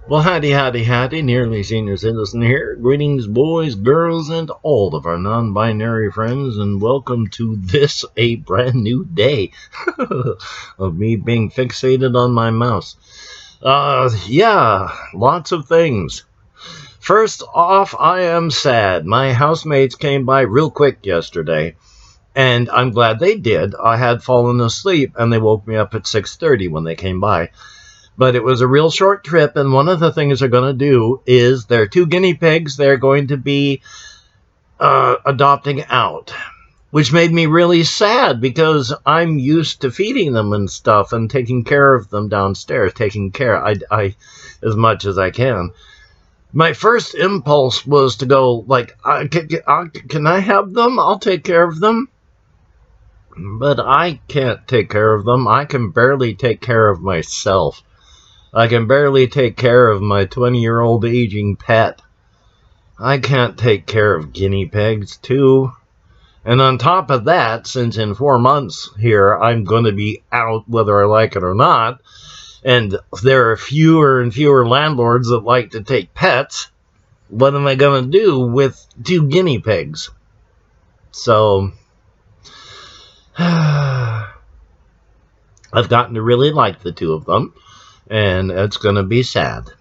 Well, howdy, howdy, howdy, nearly senior citizen here. Greetings, boys, girls, and all of our non-binary friends, and welcome to this, a brand new day of me being fixated on my mouse. Yeah, lots of things. First off, I am sad. My housemates came by real quick yesterday, and I'm glad they did. I had fallen asleep, and they woke me up at 6:30 when they came by. But it was a real short trip, and one of the things they're going to do is there are two guinea pigs they're going to be adopting out, which made me really sad because I'm used to feeding them and stuff and taking care of them downstairs, taking care I as much as I can. My first impulse was to go like, can I have them? I'll take care of them. But I can't take care of them. I can barely take care of myself. I can barely take care of my 20-year-old aging pet. I can't take care of guinea pigs, too. And on top of that, since in 4 months here, I'm going to be out whether I like it or not, and there are fewer and fewer landlords that like to take pets, what am I going to do with two guinea pigs? So, I've gotten to really like the two of them. And it's going to be sad.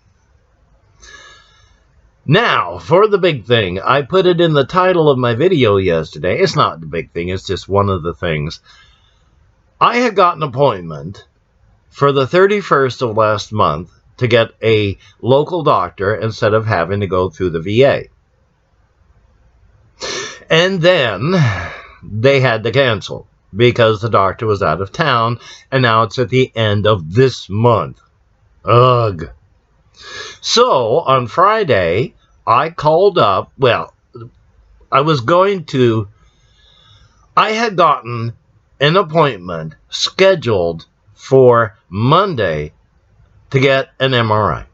Now, for the big thing, I put it in the title of my video yesterday. It's not the big thing, it's just one of the things. I had got an appointment for the 31st of last month to get a local doctor instead of having to go through the VA. And then they had to cancel because the doctor was out of town, and now it's at the end of this month. Ugh. So, on Friday, I called up, I had gotten an appointment scheduled for Monday to get an MRI.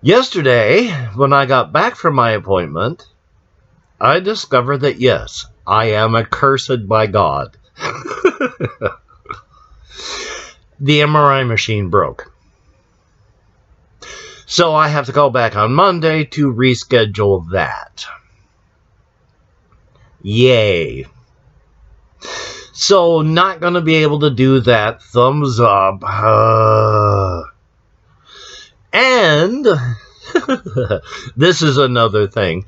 Yesterday, when I got back from my appointment, I discovered that yes, I am accursed by God. The MRI machine broke. So I have to go back on Monday to reschedule that. Yay. So not going to be able to do that. Thumbs up. And this is another thing.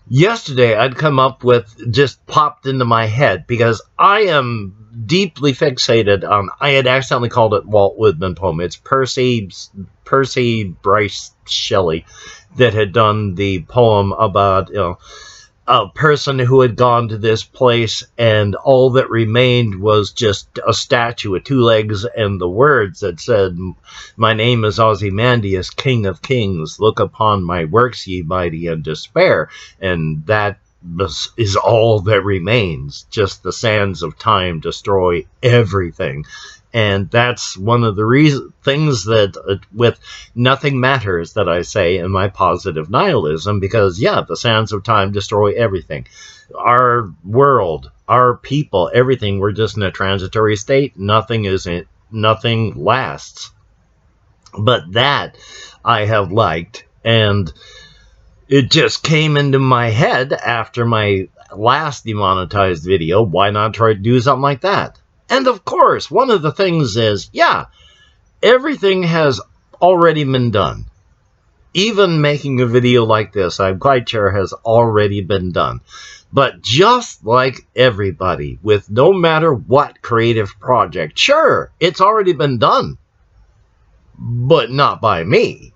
Yesterday I'd come up with, just popped into my head, because I am deeply fixated on, I had accidentally called it Walt Whitman poem. It's Percy Bryce Shelley that had done the poem about, a person who had gone to this place and all that remained was just a statue with two legs and the words that said, "My name is Ozymandias, King of Kings. Look upon my works, ye mighty, and despair." And that is all that remains. Just the sands of time destroy everything. And that's one of the things that, with nothing matters, that I say in my positive nihilism, because, yeah, the sands of time destroy everything. Our world, our people, everything, we're just in a transitory state. Nothing lasts. But that I have liked, and it just came into my head after my last demonetized video. Why not try to do something like that? And of course, one of the things is, yeah, everything has already been done. Even making a video like this, I'm quite sure, has already been done. But just like everybody, with no matter what creative project, sure, it's already been done. But not by me.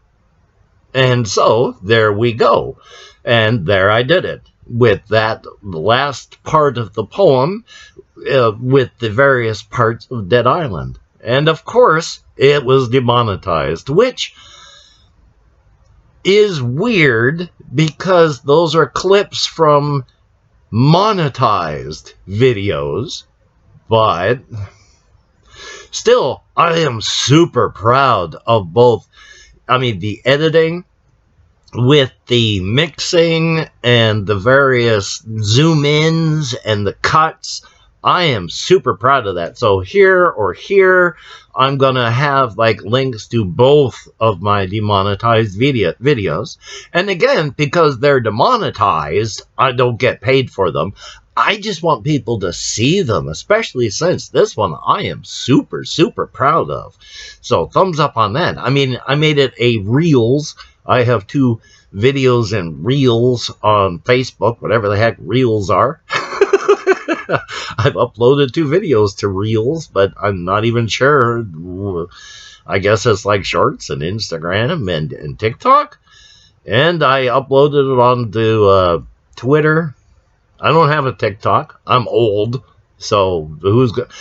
And so, there we go. And there I did it. With that last part of the poem, with the various parts of Dead Island. And of course, it was demonetized, which is weird because those are clips from monetized videos. But still, I am super proud of both, the editing with the mixing and the various zoom ins and the cuts. I am super proud of that. So here or here, I'm going to have like links to both of my demonetized videos. And again, because they're demonetized, I don't get paid for them. I just want people to see them, especially since this one I am super, super proud of. So thumbs up on that. I mean, I made it a Reels. I have 2 videos and Reels on Facebook, whatever the heck Reels are. I've uploaded 2 videos to Reels, but I'm not even sure. I guess it's like Shorts and Instagram and TikTok. And I uploaded it onto Twitter. I don't have a TikTok. I'm old. So who's got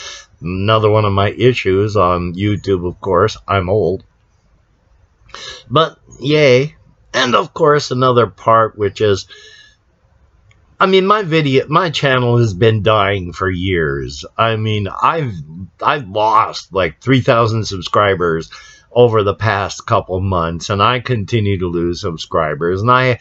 another one of my issues on YouTube, of course. I'm old. But yay. And of course another part, which is, I mean, my channel has been dying for years. I mean, I've lost like 3,000 subscribers over the past couple months, and I continue to lose subscribers. And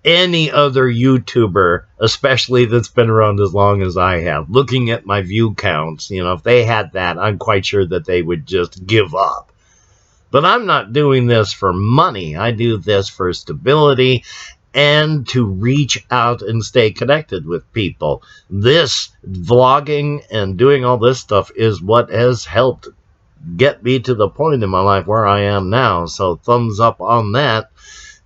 any other YouTuber, especially that's been around as long as I have, looking at my view counts, you know, if they had that, I'm quite sure that they would just give up. But I'm not doing this for money. I do this for stability and to reach out and stay connected with people. This vlogging and doing all this stuff is what has helped get me to the point in my life where I am now. So thumbs up on that.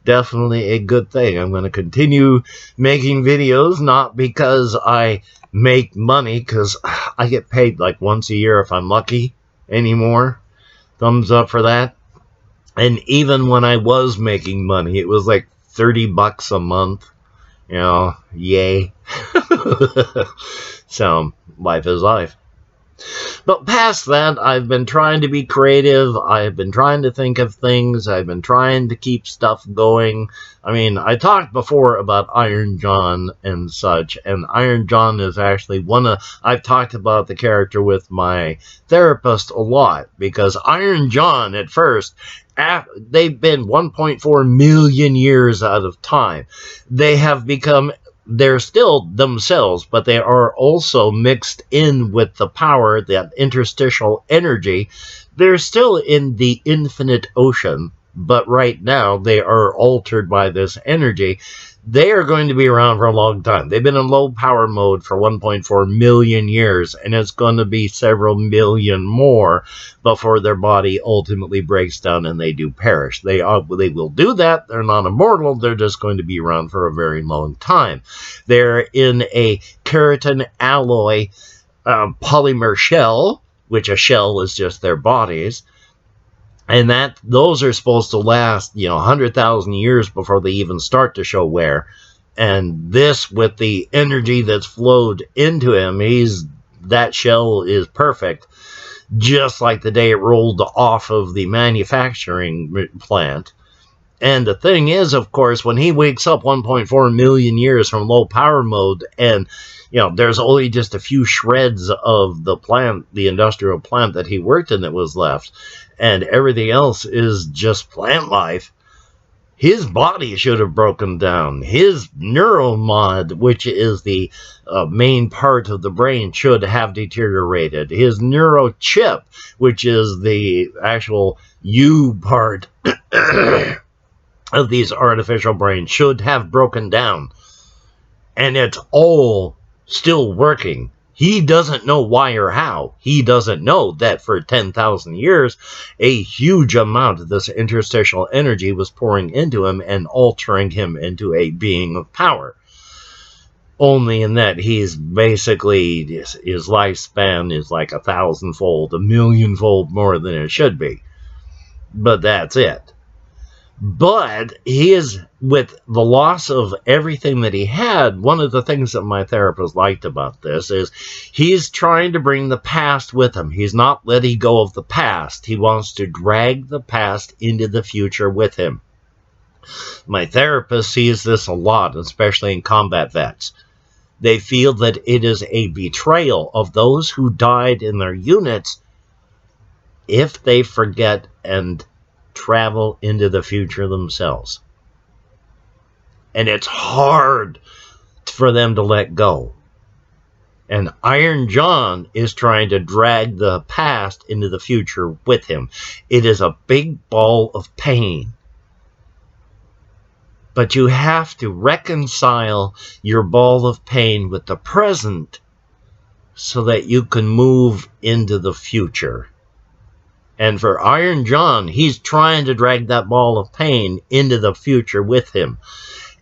Definitely a good thing. I'm going to continue making videos, not because I make money, because I get paid like once a year if I'm lucky anymore. Thumbs up for that. And even when I was making money, it was like $30 a month. You know, yay. So, life is life. But past that, I've been trying to be creative. I've been trying to think of things. I've been trying to keep stuff going. I mean, I talked before about Iron John and such, and Iron John is actually I've talked about the character with my therapist a lot, because Iron John, at first, they've been 1.4 million years out of time. They have become... They're still themselves, but they are also mixed in with the power, that interstitial energy. They're still in the infinite ocean, but right now they are altered by this energy. They are going to be around for a long time. They've been in low power mode for 1.4 million years, and it's going to be several million more before their body ultimately breaks down and they do perish. They will do that. They're not immortal. They're just going to be around for a very long time. They're in a keratin alloy polymer shell, which a shell is just their bodies. And those are supposed to last, 100,000 years before they even start to show wear. And this, with the energy that's flowed into him, that shell is perfect, just like the day it rolled off of the manufacturing plant. And the thing is, of course, when he wakes up 1.4 million years from low power mode, and there's only just a few shreds of the plant, the industrial plant that he worked in, that was left, and everything else is just plant life, his body should have broken down. His neuromod, which is the main part of the brain, should have deteriorated. His neurochip, which is the actual U part of these artificial brains, should have broken down. And it's all still working. He doesn't know why or how. He doesn't know that for 10,000 years, a huge amount of this interstitial energy was pouring into him and altering him into a being of power. Only in that he's basically, his lifespan is like 1,000-fold, 1,000,000-fold more than it should be. But that's it. But with the loss of everything that he had, one of the things that my therapist liked about this is he's trying to bring the past with him. He's not letting go of the past. He wants to drag the past into the future with him. My therapist sees this a lot, especially in combat vets. They feel that it is a betrayal of those who died in their units if they forget and travel into the future themselves. And it's hard for them to let go. And Iron John is trying to drag the past into the future with him. It is a big ball of pain. But you have to reconcile your ball of pain with the present so that you can move into the future. And for Iron John, he's trying to drag that ball of pain into the future with him.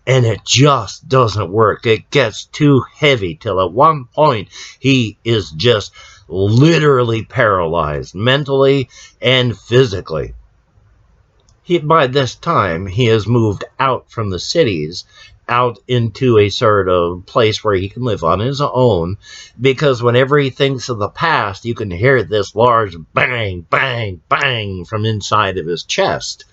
And it just doesn't work. It gets too heavy till at one point he is just literally paralyzed mentally and physically. By this time, he has moved out from the cities, out into a sort of place where he can live on his own, because whenever he thinks of the past, you can hear this large bang, bang, bang from inside of his chest.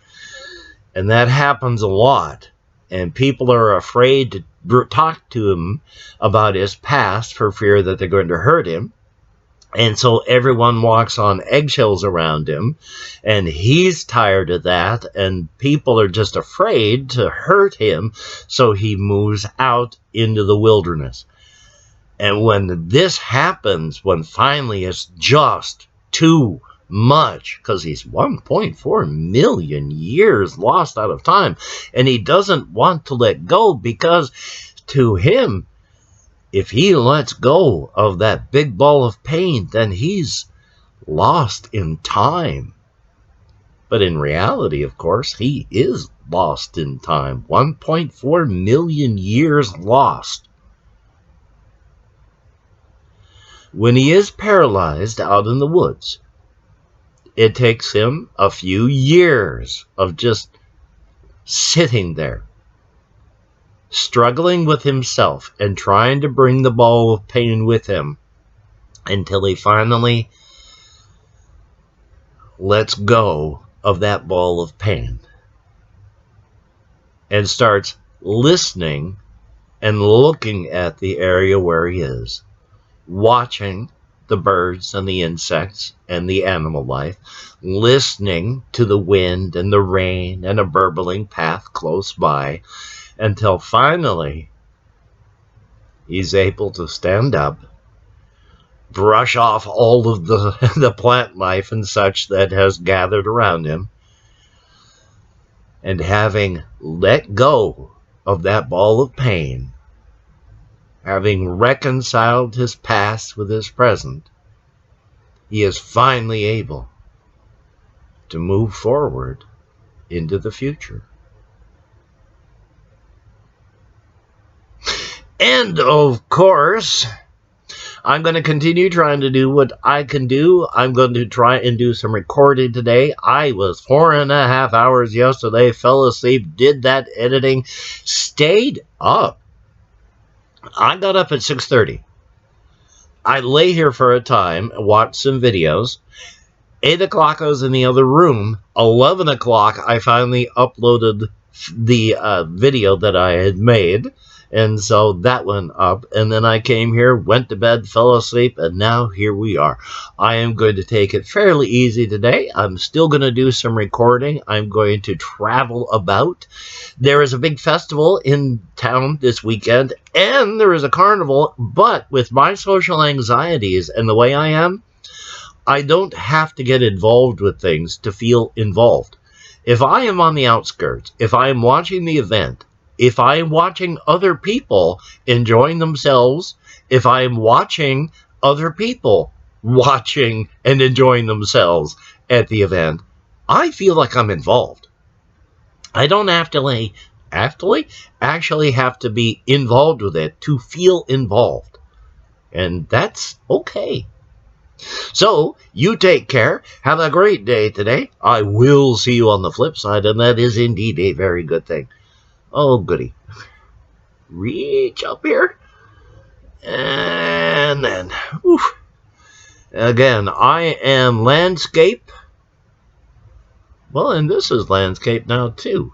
And that happens a lot. And people are afraid to talk to him about his past for fear that they're going to hurt him. And so everyone walks on eggshells around him, and he's tired of that, and people are just afraid to hurt him, so he moves out into the wilderness. And when this happens, when finally it's just too much, because he's 1.4 million years lost out of time, and he doesn't want to let go, because to him, if he lets go of that big ball of pain, then he's lost in time. But in reality, of course, he is lost in time. 1.4 million years lost. When he is paralyzed out in the woods, it takes him a few years of just sitting there, struggling with himself and trying to bring the ball of pain with him until he finally lets go of that ball of pain and starts listening and looking at the area where he is, watching the birds and the insects and the animal life, listening to the wind and the rain and a burbling path close by, until finally he's able to stand up, brush off all of the plant life and such that has gathered around him, and having let go of that ball of pain, having reconciled his past with his present, he is finally able to move forward into the future. And of course, I'm going to continue trying to do what I can do. I'm going to try and do some recording today. I was 4.5 hours yesterday, fell asleep, did that editing, stayed up. I got up at 6:30. I lay here for a time, watched some videos. 8 o'clock I was in the other room. 11 o'clock I finally uploaded the video that I had made. And so that went up, and then I came here, went to bed, fell asleep, and now here we are. I am going to take it fairly easy today. I'm still going to do some recording. I'm going to travel about. There is a big festival in town this weekend, and there is a carnival, but with my social anxieties and the way I am, I don't have to get involved with things to feel involved. If I am on the outskirts, if I am watching the event, if I am watching other people enjoying themselves, if I am watching other people watching and enjoying themselves at the event, I feel like I'm involved. I don't actually have to be involved with it to feel involved. And that's okay. So, you take care. Have a great day today. I will see you on the flip side, and that is indeed a very good thing. Oh, goody. Reach up here. And then, oof. Again, I am landscape. Well, and this is landscape now, too.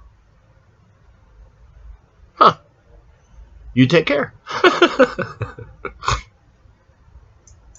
Huh. You take care.